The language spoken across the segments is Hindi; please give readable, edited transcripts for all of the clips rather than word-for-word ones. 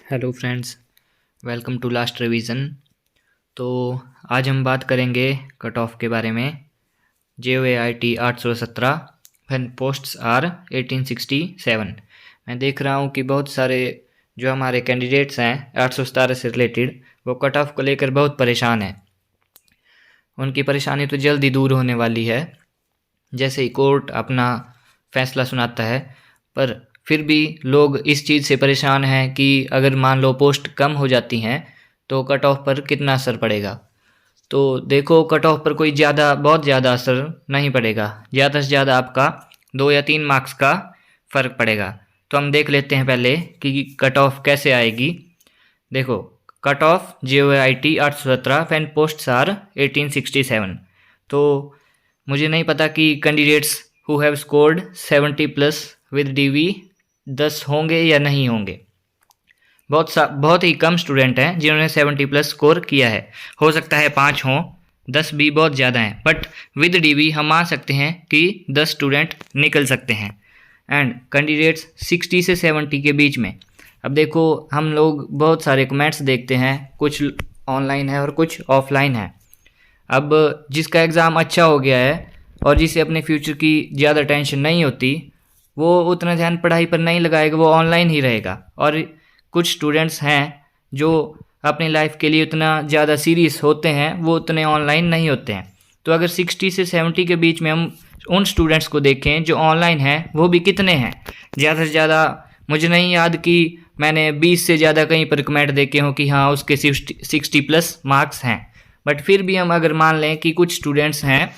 Hello friends, welcome to last revision. तो आज हम बात करेंगे कट ऑफ के बारे में। JOAIT 817 when posts are 1867। मैं देख रहा हूँ कि बहुत सारे जो हमारे कैंडिडेट्स हैं 817 से रिलेटेड वो कट ऑफ को लेकर बहुत परेशान हैं। उनकी परेशानी तो जल्द ही दूर होने वाली है जैसे ही कोर्ट अपना फैसला सुनाता है, पर फिर भी लोग इस चीज़ से परेशान हैं कि अगर मान लो पोस्ट कम हो जाती हैं तो कट ऑफ पर कितना असर पड़ेगा। तो देखो, कट ऑफ पर कोई बहुत ज़्यादा असर नहीं पड़ेगा, ज़्यादा से ज़्यादा आपका 2 या 3 मार्क्स का फ़र्क पड़ेगा। तो हम देख लेते हैं पहले कि कट ऑफ कैसे आएगी। देखो, cut off JOAIT 817 when posts are 1867। तो मुझे नहीं पता कि candidates who have scored 70+ with DV 10 होंगे या नहीं होंगे। बहुत ही कम स्टूडेंट हैं जिन्होंने 70+ स्कोर किया है। हो सकता है 5 हों, 10 भी बहुत ज़्यादा हैं, बट विद DV हम मान सकते हैं कि 10 स्टूडेंट निकल सकते हैं। एंड कैंडिडेट्स 60 से 70 के बीच में। अब देखो, हम लोग बहुत सारे कमेंट्स देखते हैं, कुछ ऑनलाइन है और कुछ ऑफलाइन है। अब जिसका एग्ज़ाम अच्छा हो गया है और जिसे अपने फ्यूचर की ज़्यादा टेंशन नहीं होती, वो उतना ध्यान पढ़ाई पर नहीं लगाएगा, वो ऑनलाइन ही रहेगा। और कुछ स्टूडेंट्स हैं जो अपनी लाइफ के लिए उतना ज़्यादा सीरियस होते हैं, वो उतने ऑनलाइन नहीं होते हैं। तो अगर 60 से 70 के बीच में हम उन स्टूडेंट्स को देखें जो ऑनलाइन हैं, वो भी कितने हैं? ज़्यादा से ज़्यादा मुझे नहीं याद कि मैंने 20 से ज़्यादा कहीं पर कमेंट देखे हों कि हाँ उसके 60+ मार्क्स हैं। बट फिर भी हम अगर मान लें कि कुछ स्टूडेंट्स हैं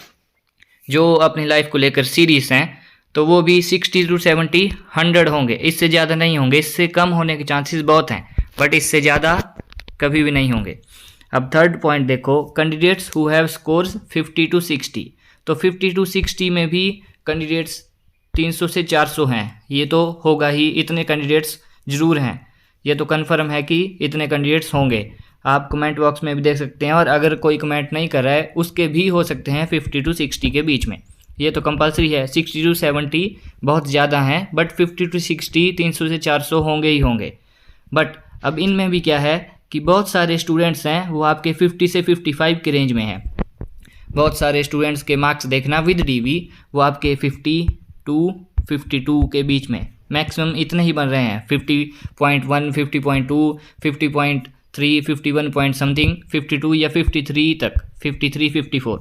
जो अपनी लाइफ को लेकर सीरियस हैं, तो वो भी 60 to 70 100 होंगे, इससे ज़्यादा नहीं होंगे। इससे कम होने के चांसेस बहुत हैं, बट इससे ज़्यादा कभी भी नहीं होंगे। अब थर्ड पॉइंट देखो, candidates who have scores 50 to 60। तो 50 to 60 में भी कैंडिडेट्स 300 से 400 हैं, ये तो होगा ही, इतने कैंडिडेट्स ज़रूर हैं, ये तो कन्फर्म है कि इतने कैंडिडेट्स होंगे। आप कमेंट बॉक्स में भी देख सकते हैं, और अगर कोई कमेंट नहीं कर रहा है उसके भी हो सकते हैं 50 to 60 के बीच में, ये तो कंपलसरी है। 60 to 70 बहुत ज़्यादा हैं, बट 50 to 60 300 से 400 होंगे ही होंगे। बट अब इनमें भी क्या है कि बहुत सारे स्टूडेंट्स हैं वो आपके 50 से 55 के रेंज में हैं। बहुत सारे स्टूडेंट्स के मार्क्स देखना विद DV वो आपके 50 to 52 के बीच में मैक्सिमम इतने ही बन रहे हैं। 50.1, 50.2, 50.3, 51 पॉइंट समथिंग, 52 या 53 तक, 53, 54।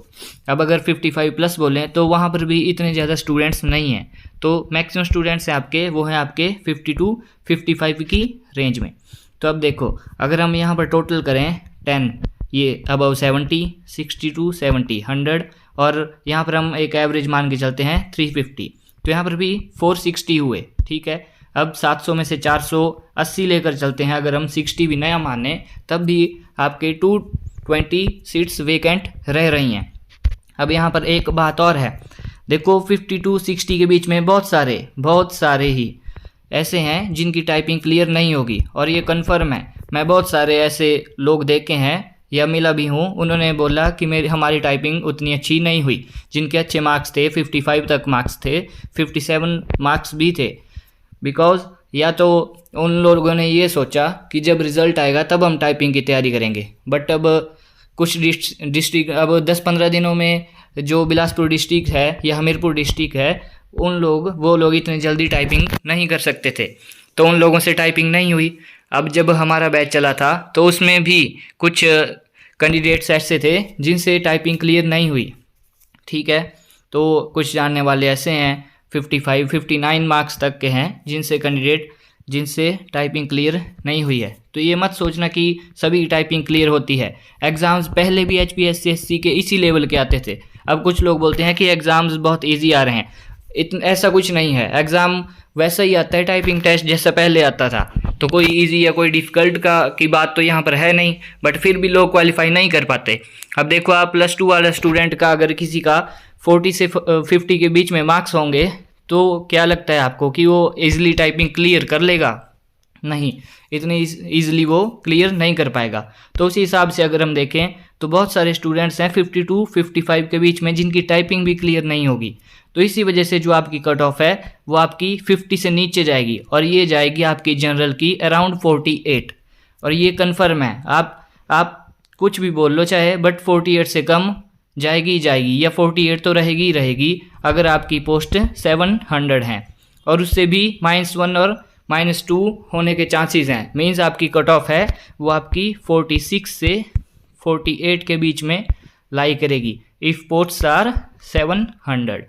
अब अगर 55+ बोलें तो वहाँ पर भी इतने ज़्यादा स्टूडेंट्स नहीं हैं। तो मैक्सिमम स्टूडेंट्स हैं आपके, वो हैं आपके 50 to 55 की रेंज में। तो अब देखो, अगर हम यहाँ पर टोटल करें 10, ये अबव 70, 60 to 70 100, और यहाँ पर हम एक एवरेज मान के चलते हैं 350, तो यहाँ पर भी 460 हुए। ठीक है, अब 700 में से 480 लेकर चलते हैं, अगर हम 60 भी नया माने तब भी आपके 220 सीट्स वेकेंट रह रही हैं। अब यहाँ पर एक बात और है, देखो 50 to 60 के बीच में बहुत सारे ही ऐसे हैं जिनकी टाइपिंग क्लियर नहीं होगी, और ये कन्फर्म है। मैं बहुत सारे ऐसे लोग देखे हैं या मिला भी हूँ, उन्होंने बोला कि हमारी टाइपिंग उतनी अच्छी नहीं हुई। जिनके अच्छे मार्क्स थे, 55 तक मार्क्स थे, 57 मार्क्स भी थे, बिकॉज या तो उन लोगों ने ये सोचा कि जब रिज़ल्ट आएगा तब हम टाइपिंग की तैयारी करेंगे। बट अब कुछ डिस्ट्रिक्ट, अब 10-15 दिनों में जो बिलासपुर डिस्ट्रिक्ट है या हमीरपुर डिस्ट्रिक्ट है, वो लोग इतनी जल्दी टाइपिंग नहीं कर सकते थे, तो उन लोगों से टाइपिंग नहीं हुई। अब जब हमारा बैच चला था तो उसमें भी कुछ कैंडिडेट्स ऐसे थे जिनसे टाइपिंग क्लियर नहीं हुई। ठीक है, तो कुछ जानने वाले ऐसे हैं 55, 59 मार्क्स तक के हैं जिनसे टाइपिंग क्लियर नहीं हुई है। तो ये मत सोचना कि सभी टाइपिंग क्लियर होती है। एग्ज़ाम्स पहले भी HPSC के इसी लेवल के आते थे। अब कुछ लोग बोलते हैं कि एग्ज़ाम्स बहुत ईजी आ रहे हैं, ऐसा कुछ नहीं है। एग्ज़ाम वैसा ही आता है टाइपिंग टेस्ट जैसा पहले आता था, तो कोई इजी या कोई डिफ़िकल्ट की बात तो यहाँ पर है नहीं, बट फिर भी लोग क्वालिफाई नहीं कर पाते। अब देखो, आप +2 वाला स्टूडेंट का अगर किसी का 40 से 50 के बीच में मार्क्स होंगे, तो क्या लगता है आपको कि वो ईज़िली टाइपिंग क्लियर कर लेगा? नहीं, इतने ईज़िली वो क्लियर नहीं कर पाएगा। तो उसी हिसाब से अगर हम देखें तो बहुत सारे स्टूडेंट्स हैं 50 to 55 के बीच में जिनकी टाइपिंग भी क्लियर नहीं होगी। तो इसी वजह से जो आपकी कट ऑफ है वो आपकी 50 से नीचे जाएगी, और ये जाएगी आपकी जनरल की अराउंड 48। और ये कन्फर्म है। आप कुछ भी बोल लो चाहे, बट 48 से कम जाएगी ही जाएगी, या 48 तो रहेगी ही रहेगी अगर आपकी पोस्ट 700 है, और उससे भी -1 और -2 होने के चांसेस हैं। मीन्स आपकी कट ऑफ है वो आपकी 46 से 48 के बीच में लाई करेगी इफ़ पोस्ट्स आर 700।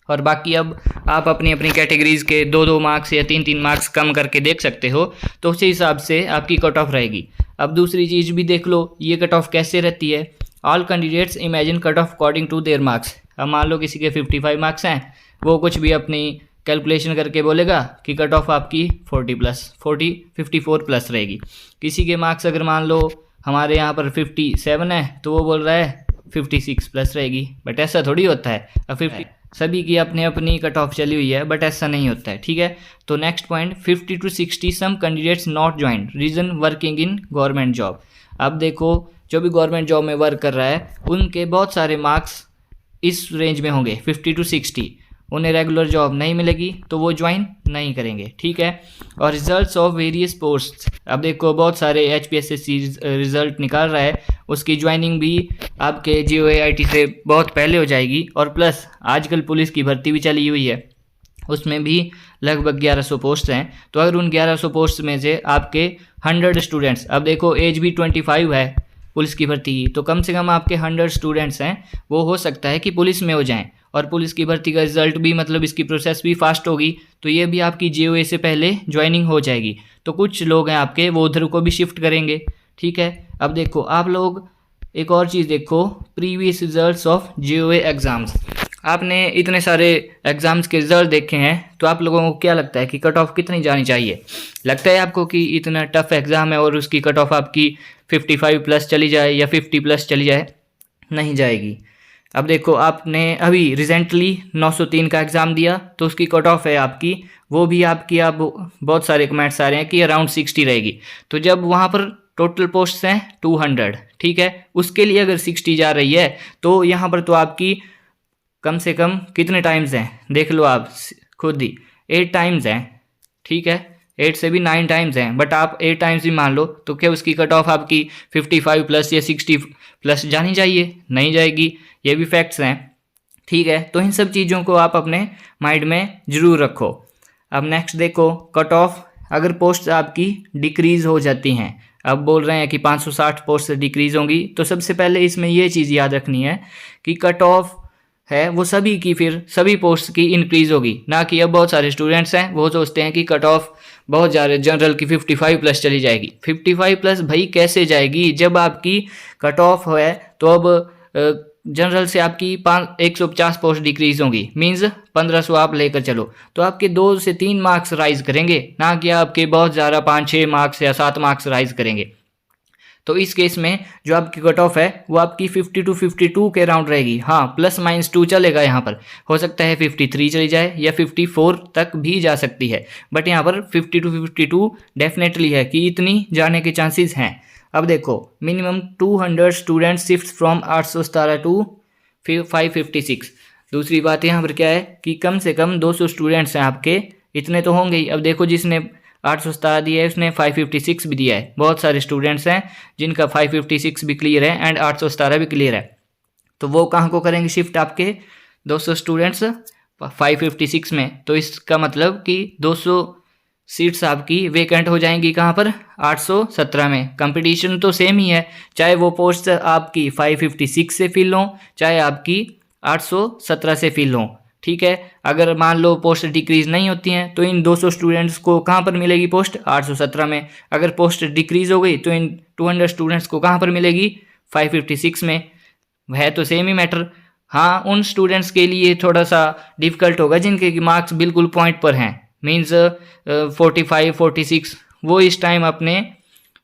और बाकी अब आप अपनी अपनी कैटेगरीज के 2-2 मार्क्स या 3-3 मार्क्स कम करके देख सकते हो, तो उसी हिसाब से आपकी कट ऑफ रहेगी। अब दूसरी चीज़ भी देख लो, ये कट ऑफ कैसे रहती है। All candidates imagine cut off according to their marks. अब मान लो किसी के 55 मार्क्स हैं, वो कुछ भी अपनी कैलकुलेशन करके बोलेगा कि कट ऑफ आपकी 54 प्लस रहेगी। किसी के मार्क्स अगर मान लो हमारे यहाँ पर 57 है, तो वो बोल रहा है 56 प्लस रहेगी, बट ऐसा थोड़ी होता है। अब 50 सभी की अपनी अपनी कट ऑफ चली हुई है, बट ऐसा नहीं होता है, ठीक है। तो next point 50 to 60 some candidates not join, reason working in government job. अब देखो जो भी गवर्नमेंट जॉब में वर्क कर रहा है उनके बहुत सारे मार्क्स इस रेंज में होंगे 50 to 60, उन्हें रेगुलर जॉब नहीं मिलेगी तो वो ज्वाइन नहीं करेंगे, ठीक है। और रिजल्ट्स ऑफ वेरियस पोस्ट्स, अब देखो बहुत सारे HPSSC रिजल्ट निकाल रहा है, उसकी ज्वाइनिंग भी आपके JOAIT से बहुत पहले हो जाएगी। और प्लस आजकल पुलिस की भर्ती भी चली हुई है, उसमें भी लगभग 1100 पोस्ट हैं। तो अगर उन 1100 पोस्ट में से आपके 100 स्टूडेंट्स, अब देखो एज भी 25 है पुलिस की भर्ती की, तो कम से कम आपके 100 स्टूडेंट्स हैं वो हो सकता है कि पुलिस में हो जाएं। और पुलिस की भर्ती का रिजल्ट भी मतलब इसकी प्रोसेस भी फास्ट होगी, तो ये भी आपकी JOA से पहले ज्वाइनिंग हो जाएगी। तो कुछ लोग हैं आपके वो उधर को भी शिफ्ट करेंगे, ठीक है। अब देखो आप लोग एक और चीज़ देखो, previous results of JOA exams. आपने इतने सारे एग्ज़ाम्स के रिजल्ट देखे हैं, तो आप लोगों को क्या लगता है कि कट ऑफ कितनी जानी चाहिए? लगता है आपको कि इतना टफ एग्ज़ाम है और उसकी कट ऑफ आपकी 55 प्लस चली जाए या 50 प्लस चली जाए? नहीं जाएगी। अब देखो आपने अभी रिसेंटली 903 का एग्ज़ाम दिया, तो उसकी कट ऑफ है आपकी, वो भी आपकी अब बहुत सारे कमेंट्स आ रहे हैं कि अराउंड 60 रहेगी। तो जब वहाँ पर टोटल पोस्ट्स हैं 200, ठीक है, उसके लिए अगर 60 जा रही है तो यहाँ पर तो आपकी कम से कम कितने टाइम्स हैं देख लो आप खुद ही, 8 टाइम्स हैं, ठीक है, 8 से भी 9 टाइम्स हैं, बट आप 8 टाइम्स भी मान लो तो क्या उसकी कट ऑफ आपकी 55 प्लस या 60 प्लस जानी चाहिए? नहीं जाएगी। ये भी फैक्ट्स हैं, ठीक है। तो इन सब चीज़ों को आप अपने माइंड में ज़रूर रखो। अब नेक्स्ट देखो, कट ऑफ अगर पोस्ट आपकी डिक्रीज़ हो जाती हैं, अब बोल रहे हैं कि 560 पोस्ट डिक्रीज़ होंगी, तो सबसे पहले इसमें ये चीज़ याद रखनी है कि कट ऑफ है वो सभी की फिर सभी पोस्ट की इंक्रीज़ होगी, ना कि अब बहुत सारे स्टूडेंट्स हैं वो सोचते हैं कि कट ऑफ बहुत ज़्यादा जनरल की 55 प्लस चली जाएगी। 55 प्लस भाई कैसे जाएगी जब आपकी कट ऑफ है, तो अब जनरल से आपकी 150 पोस्ट डिक्रीज होंगी, मीन्स 1500 आप लेकर चलो, तो आपके 2 से 3 मार्क्स राइज करेंगे, ना कि आपके बहुत ज़्यादा 5-6 मार्क्स या 7 मार्क्स राइज करेंगे। तो इस केस में जो आपकी कट ऑफ है वो आपकी 50 to 52 के अराउंड रहेगी। हाँ, +-2 चलेगा, यहाँ पर हो सकता है 53 चली जाए या 54 तक भी जा सकती है, बट यहाँ पर 50 to 52 डेफिनेटली है कि इतनी जाने के चांसेस हैं। अब देखो minimum 200 student shift from 817 to 556। दूसरी बात यहाँ पर क्या है कि कम से कम 200 स्टूडेंट्स हैं आपके, इतने तो होंगे ही। अब देखो जिसने 817 दिया है उसने 556 भी दिया है, बहुत सारे स्टूडेंट्स हैं जिनका 556 भी क्लियर है एंड 817 भी क्लियर है, तो वो कहाँ को करेंगे शिफ्ट आपके 200 स्टूडेंट्स 556 में। तो इसका मतलब कि 200 सीट्स आपकी वेकेंट हो जाएंगी कहाँ पर 817 में। कंपटीशन तो सेम ही है, चाहे वो पोस्ट आपकी 556 से फिल हो चाहे आपकी 817 से फिल हो, ठीक है। अगर मान लो पोस्ट डिक्रीज नहीं होती हैं तो इन 200 स्टूडेंट्स को कहाँ पर मिलेगी पोस्ट 817 में। अगर पोस्ट डिक्रीज हो गई तो इन 200 स्टूडेंट्स को कहाँ पर मिलेगी 556 में। है तो सेम ही मैटर। हाँ, उन स्टूडेंट्स के लिए थोड़ा सा डिफ़िकल्ट होगा जिनके मार्क्स बिल्कुल पॉइंट पर हैं, मीन्स 45 46, वो इस टाइम अपने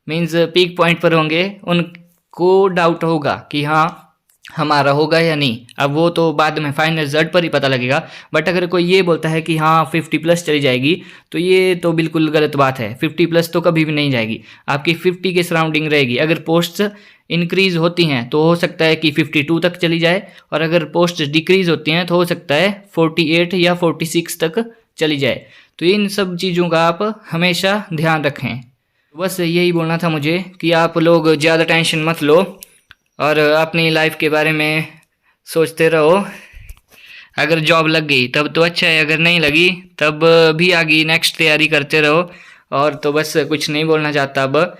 मीन्स पीक पॉइंट पर होंगे, उनको डाउट होगा कि हाँ हमारा होगा या नहीं। अब वो तो बाद में फाइनल रिजल्ट पर ही पता लगेगा, बट अगर कोई ये बोलता है कि हाँ 50 प्लस चली जाएगी तो ये तो बिल्कुल गलत बात है। 50 प्लस तो कभी भी नहीं जाएगी, आपकी 50 के सराउंडिंग रहेगी। अगर पोस्ट इंक्रीज़ होती हैं तो हो सकता है कि 52 तक चली जाए, और अगर पोस्ट डिक्रीज़ होती हैं तो हो सकता है 48 या 46 तक चली जाए। तो इन सब चीज़ों का आप हमेशा ध्यान रखें। बस यही बोलना था मुझे कि आप लोग ज़्यादा टेंशन मत लो और अपनी लाइफ के बारे में सोचते रहो। अगर जॉब लग गई तब तो अच्छा है, अगर नहीं लगी तब भी आगे नेक्स्ट तैयारी करते रहो। और तो बस कुछ नहीं बोलना चाहता अब।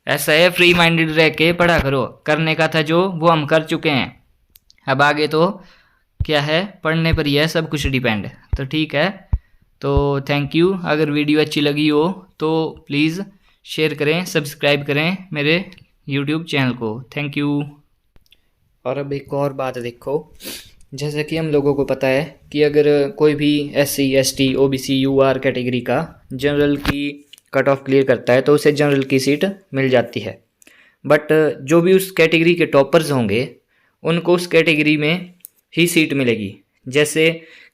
ऐसा है, फ्री माइंडेड रह के पढ़ा करो, करने का था जो वो हम कर चुके हैं। अब आगे तो क्या है, पढ़ने पर ही है सब कुछ डिपेंड। तो ठीक है, तो थैंक यू। अगर वीडियो अच्छी लगी हो तो प्लीज़ शेयर करें, सब्सक्राइब करें मेरे यूट्यूब चैनल को। Thank you. और अब एक और बात देखो, जैसे कि हम लोगों को पता है कि अगर कोई भी SC ST OBC UR category का जनरल की कट ऑफ क्लियर करता है तो उसे जनरल की सीट मिल जाती है। बट जो भी उस कैटेगरी के टॉपर्स होंगे उनको उस कैटेगरी में ही सीट मिलेगी। जैसे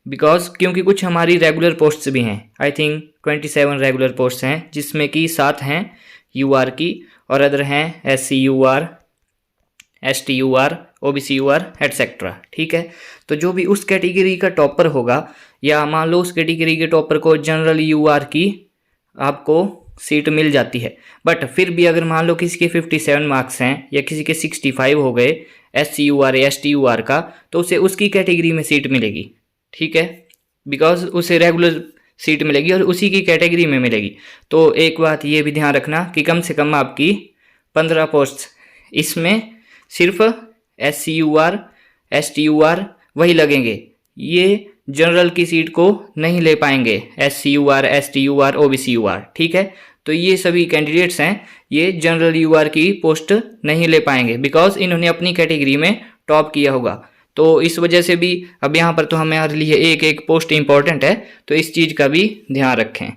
क्योंकि कुछ हमारी रेगुलर पोस्ट्स भी हैं, आई थिंक 27 रेगुलर पोस्ट्स हैं, जिसमें कि 7 हैं UR की और अदर हैं SC UR ST UR OBC UR etcetera. ठीक है, तो जो भी उस कैटेगरी का टॉपर होगा, या मान लो उस कैटेगरी के टॉपर को जनरल UR की आपको सीट मिल जाती है, बट फिर भी अगर मान लो किसी के 57 मार्क्स हैं या किसी के 65 हो गए SC UR या ST UR का, तो उसे उसकी कैटेगरी में सीट मिलेगी। ठीक है, बिकॉज उसे रेगुलर सीट मिलेगी और उसी की कैटेगरी में मिलेगी। तो एक बात ये भी ध्यान रखना कि कम से कम आपकी 15 पोस्ट इसमें सिर्फ SC UR ST UR वही लगेंगे, ये जनरल की सीट को नहीं ले पाएंगे SC UR ST UR OBC UR। ठीक है, तो ये सभी कैंडिडेट्स हैं, ये जनरल UR की पोस्ट नहीं ले पाएंगे बिकॉज इन्होंने अपनी कैटेगरी में टॉप किया होगा। तो इस वजह से भी अब यहाँ पर तो हमारे लिए एक एक पोस्ट इंपॉर्टेंट है, तो इस चीज़ का भी ध्यान रखें।